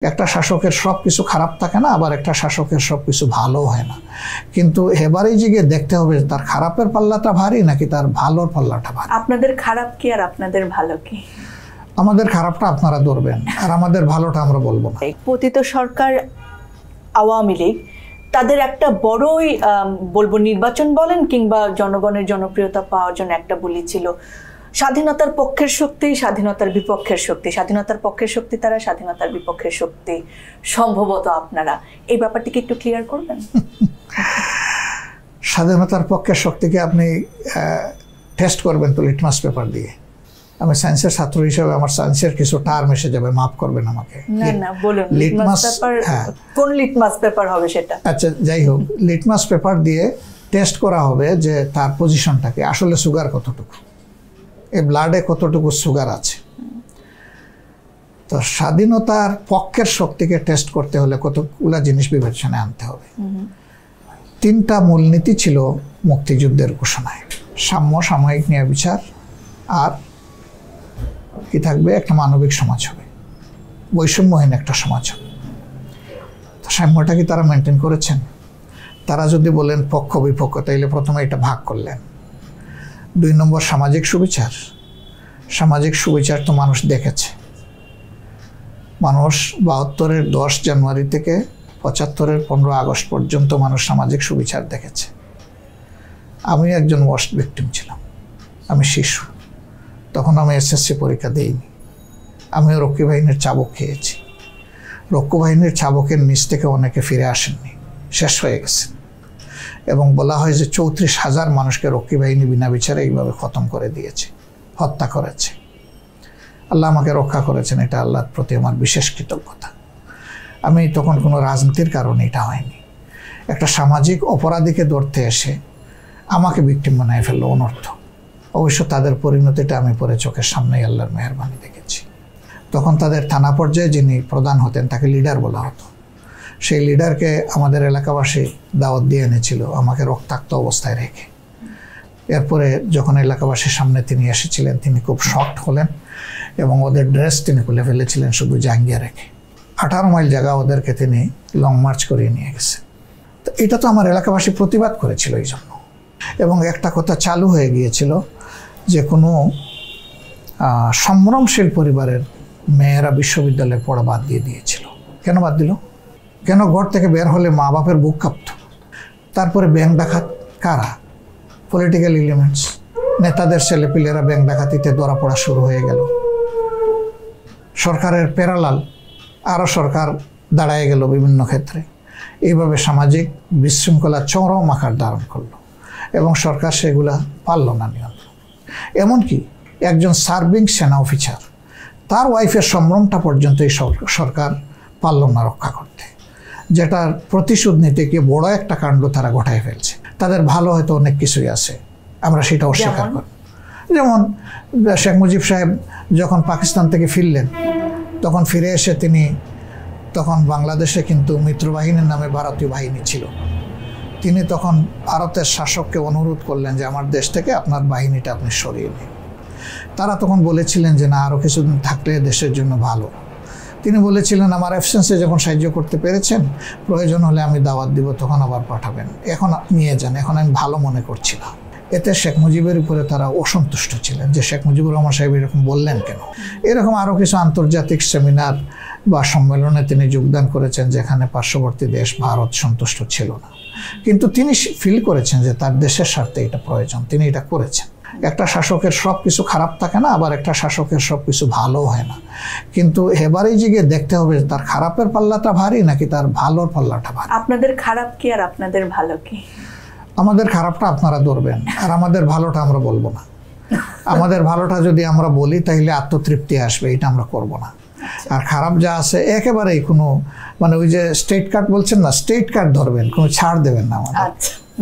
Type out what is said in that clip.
একটা শাসকের সবকিছু খারাপ থাকে না, আবার একটা শাসকের সবকিছু ভালো হয় না। কিন্তু এবারেই গিয়ে দেখতে হবে তার খারাপের পাল্লাটা ভারী নাকি তার ভালোর পাল্লাটা ভারী। আপনাদের খারাপ কি আর আপনাদের ভালো কি? আমাদের খারাপটা আপনারা ধরবেন আর আমাদের ভালোটা আমরা বলবো না। পতিত সরকার আওয়ামী লীগ তাদের একটা বড়ই বলবো নির্বাচন বলেন কিংবা জনগণের জনপ্রিয়তা পাওয়ার জন্য একটা বলি ছিল, স্বাধীনতার পক্ষের শক্তি, স্বাধীনতার বিপক্ষের শক্তি। স্বাধীনতার পক্ষের শক্তি তারা, স্বাধীনতার বিপক্ষের শক্তি সম্ভবত আপনারা। এই ব্যাপারটিকে একটু ক্লিয়ার করবেন। স্বাধীনতার পক্ষের শক্তিকে আপনি টেস্ট করবেন তো লিটমাস পেপার দিয়ে। আমি সায়েন্সের ছাত্র হিসেবে আমার সায়েন্সের কিছু টার্ম এসে যাবে, মাফ করবেন আমাকে। না না বলুন, লিটমাস পেপার কোন লিটমাস পেপার হবে সেটা? আচ্ছা যাই হোক, লিটমাস পেপার দিয়ে টেস্ট করা হবে যে তার পজিশনটাকে, আসলে সুগার কতটুকু, এই ব্লাডে কতটুকু সুগার আছে। তো স্বাধীনতার পক্ষের শক্তিকে টেস্ট করতে হলে কতগুলা জিনিস বিবেচনায় আনতে হবে। তিনটা মূলনীতি ছিল মুক্তিযুদ্ধের ঘোষণায়: সাম্য, সাময়িক ন্যায় বিচার, আর কি থাকবে, একটা মানবিক সমাজ হবে, বৈষম্যহীন একটা সমাজ হবে। তো সাম্যটা কি তারা মেনটেন করেছেন? তারা যদি বলেন পক্ষ বিপক্ষ, তাইলে প্রথমে এটা ভাগ করলেন। 2 নম্বর সামাজিক সুবিচার। সামাজিক সুবিচার তো মানুষ দেখেছে। মানুষ 72-এর 10 জানুয়ারি থেকে 75-এর 15 আগস্ট পর্যন্ত মানুষ সামাজিক সুবিচার দেখেছে। আমি একজন ওয়ার্স্ট ভিকটিম ছিলাম। আমি শিশু, তখন আমি এসএসসি পরীক্ষা দিইনি। আমিও রক্ষী বাহিনীর চাবুক খেয়েছি। রক্ষী বাহিনীর চাবুকের নিচ থেকে অনেকে ফিরে আসেননি, শেষ হয়ে গেছেন। এবং বলা হয় যে 34,000 মানুষকে রক্ষী বাহিনী বিনা বিচারে এইভাবে খতম করে দিয়েছে, হত্যা করেছে। আল্লাহ আমাকে রক্ষা করেছেন, এটা আল্লাহর প্রতি আমার বিশেষ কৃতজ্ঞতা। আমি তখন কোনো রাজনীতির কারণে এটা হয়নি। একটা সামাজিক অপরাধীকে ধরতে এসে আমাকে ভিকটিম বানায় ফেললো, অনর্থ। অবশ্য তাদের পরিণতিটা আমি পরে চোখের সামনেই আল্লাহর মেহেরবানি দেখেছি। তখন তাদের থানা পর্যায়ে যিনি প্রধান হতেন তাকে লিডার বলা হতো। সেই লিডারকে আমাদের এলাকাবাসী দাওয়াত দিয়ে এনেছিল আমাকে রক্তাক্ত অবস্থায় রেখে। এরপরে যখন এলাকাবাসীর সামনে তিনি এসেছিলেন, তিনি খুব শকড হলেন এবং ওদের ড্রেস তিনি খুলে ফেলেছিলেন শুধু জাঙ্গিয়া রেখে। 18 মাইল জায়গা ওদেরকে তিনি লং মার্চ করিয়ে নিয়ে গেছেন। তো এটা তো আমার এলাকাবাসী প্রতিবাদ করেছিল এই জন্য। এবং একটা কথা চালু হয়ে গিয়েছিল যে কোনো সম্ভ্রমশীল পরিবারের মেয়েরা বিশ্ববিদ্যালয়ে পড়া বাদ দিয়ে দিয়েছিল। কেন বাদ দিল? কেন? ঘর থেকে বের হলে মা বাপের বুক কাঁপত। তারপরে ব্যাংক ডাকাত কারা? পলিটিক্যাল এলিমেন্টস, নেতাদের ছেলেপিলেরা ব্যাংক ডাকাতিতে ধরা পড়া শুরু হয়ে গেল। সরকারের প্যারালাল আরও সরকার দাঁড়ায় গেল বিভিন্ন ক্ষেত্রে। এইভাবে সামাজিক বিশৃঙ্খলা চরম আকার ধারণ করলো এবং সরকার সেগুলা পারল না নিয়ন্ত্রণ। এমনকি একজন সার্ভিং সেনা অফিসার, তার ওয়াইফের সম্ভ্রমটা পর্যন্ত এই সরকার পারল না রক্ষা করতে, যেটার প্রতিশোধ নিতে গিয়ে বড় একটা কাণ্ড তারা ঘটায় ফেলছে। তাদের ভালো হয়তো অনেক কিছুই আছে, আমরা সেটা অস্বীকার করি। যেমন শেখ মুজিব সাহেব যখন পাকিস্তান থেকে ফিরলেন, তখন ফিরে এসে তিনি, তখন বাংলাদেশে কিন্তু মিত্রবাহিনীর নামে ভারতীয় বাহিনী ছিল, তিনি তখন ভারতের শাসককে অনুরোধ করলেন যে আমার দেশ থেকে আপনার বাহিনীটা আপনি সরিয়ে নিন। তারা তখন বলেছিলেন যে না, আরও কিছুদিন থাকলে দেশের জন্য ভালো। তিনি বলেছিলেন আমার অ্যাবসেন্সে যখন সাহায্য করতে পেরেছেন, প্রয়োজন হলে আমি দাওয়াত দিব, তখন আবার পাঠাবেন, এখন নিয়ে যান, এখন আমি ভালো মনে করছি না। এতে শেখ মুজিবের উপরে তারা অসন্তুষ্ট ছিলেন যে শেখ মুজিবুর রহমান সাহেব এরকম বললেন কেন। এরকম আরও কিছু আন্তর্জাতিক সেমিনার বা সম্মেলনে তিনি যোগদান করেছেন যেখানে পার্শ্ববর্তী দেশ ভারত সন্তুষ্ট ছিল না, কিন্তু তিনি ফিল করেছেন যে তার দেশের স্বার্থে এটা প্রয়োজন, তিনি এটা করেছেন। একটা শাসকের সব কিছু খারাপ থাকে না, আবার একটা শাসকের সব কিছু ভালো হয় না। কিন্তু এবারেই গিয়ে দেখতে হবে তার খারাপের পাল্লাটা ভারী নাকি তার ভালোর পাল্লাটা ভারী। আপনাদের খারাপ কি আর আপনাদের ভালো কি? আমাদের খারাপটা আপনারা ধরবেন আর আমাদের ভালোটা আমরা বলবো না। আমাদের ভালোটা যদি আমরা বলি তাহলে আত্মতৃপ্তি আসবে, এটা আমরা করব না। আর খারাপ যা আছে একেবারেই কোনো, মানে ওই যে স্টেট কার্ড বলছেন না, স্টেট কার্ড ধরবেন, কোনো ছাড় দেবেন না আমাদের।